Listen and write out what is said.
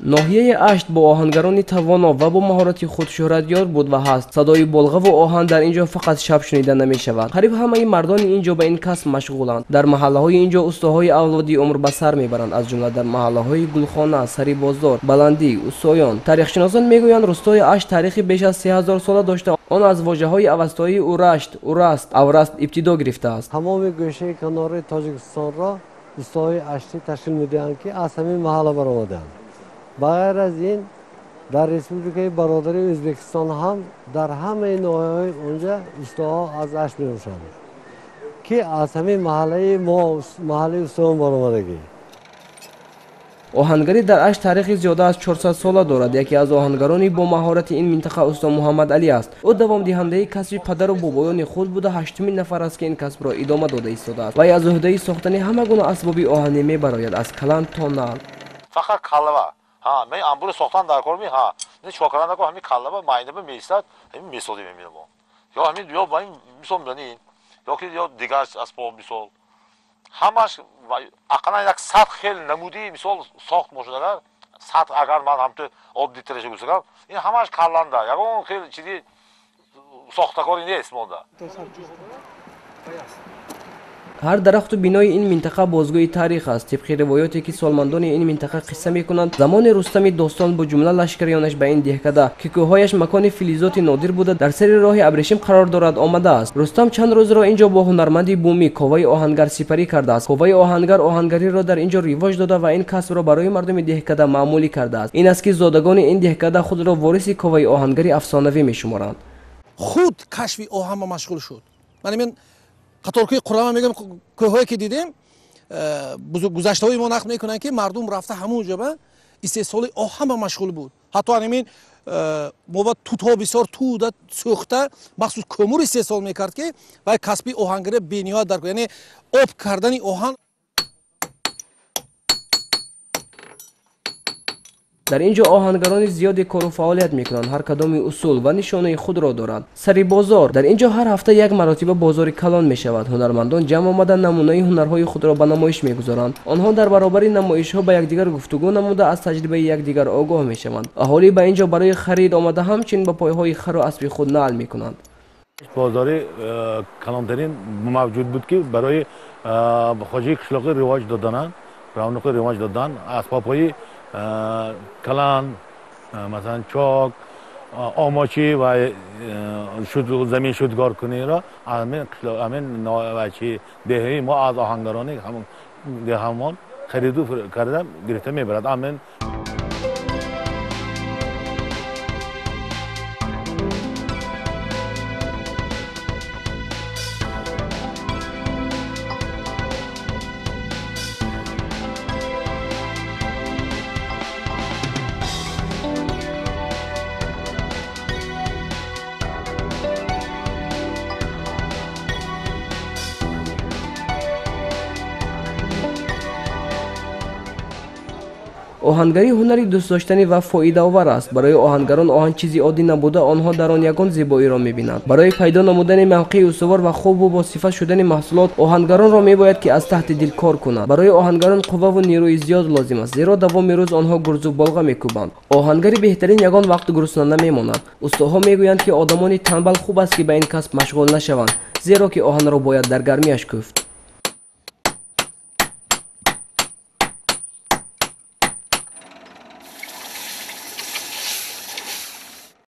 ноҳияи Ашт бо оҳангарони тавоно ва бо маҳорати худ шӯҳратёр буд ва ҳаст. Садои болғаву оҳан дар ин ҷо фақат шаб шунида намешавад. Қариб ҳамаи мардони ин ҷо ба ин касб машғуланд. Дар маҳаллаҳои ин ҷо устоҳои авлоди умр ба сар мебаранд, аз ҷумла дар маҳаллаҳои Гулхона, Сари бозор, Баландӣ, Усоён. Таърихшиносон мегӯянд рӯстои Ашт таърихи беш аз 3000 сола дошта. Он аз воҷаҳои авастоии урашт, ураст, авраст ибтидо гирифтааст. Тамоми гӯшаи канори Тоҷикистонро рӯстои Аштӣ ташкил медиҳанд, ки аз ҳамин маҳалла баромадаанд. ба ғайр аз ин дар республикаи бародарии Ӯзбекистон ҳам дар ҳамаи ноҳияҳои онҷа рӯстоҳо аз Ашт мебошанд, ки аз ҳамин маҳаллаи мо маҳаллаи Усоён баромадагӣ. оҳангарӣ дар Ашт таърихи зиёда аз 400 сола дорад. Яке аз оҳангарони бо маҳорати ин минтақа усто Муҳаммад Али аст. ӯ давомдиҳандаи касби падару бобоёни худ буда ҳаштумин нафар аст, ки ин касбро идома дода истодааст. Вай аз уҳдаи сохтани ҳама гуна асбоби оҳанӣ мебарояд, аз калан то нал. Фақат калава мен амбури сохтан дар кор не чикор кардан нако ҳамин калава майнаба меистад ҳамин мисоли меминам ё ҳамин ё ба ин мисол мебанин ё ки ё дигар асбоб мисол ҳамаш ақаллан як сад хел намудии мисол сохт мошинагар сад агар ман ҳамто одди тиреша гусагам ин ҳамаш каланда ягон хел чизи сохтакори нест монда. ҳар дарахту бинои ин минтақа бозгӯи таърих аст. тибқи ривоёте ки солмандони ин минтақа қисса мекунанд, замони Рустами достон бо ҷумла лашкарёнаш ба ин деҳкада, ки кӯҳҳояш макони филизоти нодир буда, дар сари роҳи Абрешим қарор дорад омадааст. Рустам чанд рӯзро ин ҷо бо ҳунарманди бумӣ коваи оҳангар сипарӣ кардааст. коваи оҳангар оҳангариро дар ин ҷо ривоҷ дода ва ин касбро барои мардуми деҳкада маъмулӣ кардааст. ин аст ки зодагони ин деҳкада худро вориси коваи оҳангари афсонавӣ мешуморанд. худ кашфи оҳан ба машғул шуд. қаторкӯи Қурама мегӯям кӯҳҳое ки дидем гузаштаҳои мо нақл мекунанд ки мардум рафта ҳамон ҷо ба истеҳсоли оҳан ба машғул буд. ҳатто ҳамин мо ба тутҳо бисёр туда сӯхта махсус кӯмур истеҳсол мекард, ки вай касби оҳангарӣ бениҳоят дар яъне об кардани оҳан. дар ин ҷо оҳангарони зиёде кору фаъолият мекунанд. ҳар кадоми усул ва нишонаи худро дорад. Сари бозор дар ин ҷо ҳар ҳафта як маротиба бозори калон мешавад. ҳунармандон ҷамъ омада намунаи ҳунарҳои худро ба намоиш мегузоранд. онҳо дар баробари намоишҳо ба якдигар гуфтугӯ намуда аз таҷрибаи якдигар огоҳ мешаванд. аҳолӣ ба ин ҷо барои харид омада ҳамчун ба пойҳои хару аспи худ наъл мекунанд. бозори калонтарин мавҷуд буд, ки барои хоҷаи қишлоқӣ ривоҷ додананд, равнуқи ривоҷ додан асбобҳои калан, масалан чок, омочӣ ва замин шудгоркуниро ҳамин деҳаи мо аз оҳангарони ҳамон хариду карда гирифта мебарад. оҳангарӣ ҳунари дӯстдоштанӣ ва фоидаовар аст. барои оҳангарон оҳан чизи оддӣ набуда, онҳо дар он ягон зебоиро мебинанд. барои пайдо намудани мавқеи устувор ва хубу босифат шудани маҳсулот, оҳангаронро мебояд ки аз таҳти дил кор кунанд. барои оҳангарон қувваву нерӯи зиёд лозим аст, зеро давоми рӯз онҳо гурзу болға мекӯбанд. оҳангарӣ беҳтарин ягон вақт гурусна намемонад. устоҳо мегӯянд, ки одамони танбал хуб аст, ки ба ин касб машғул нашаванд, зеро ки оҳанро бояд дар гармиаш кӯфт.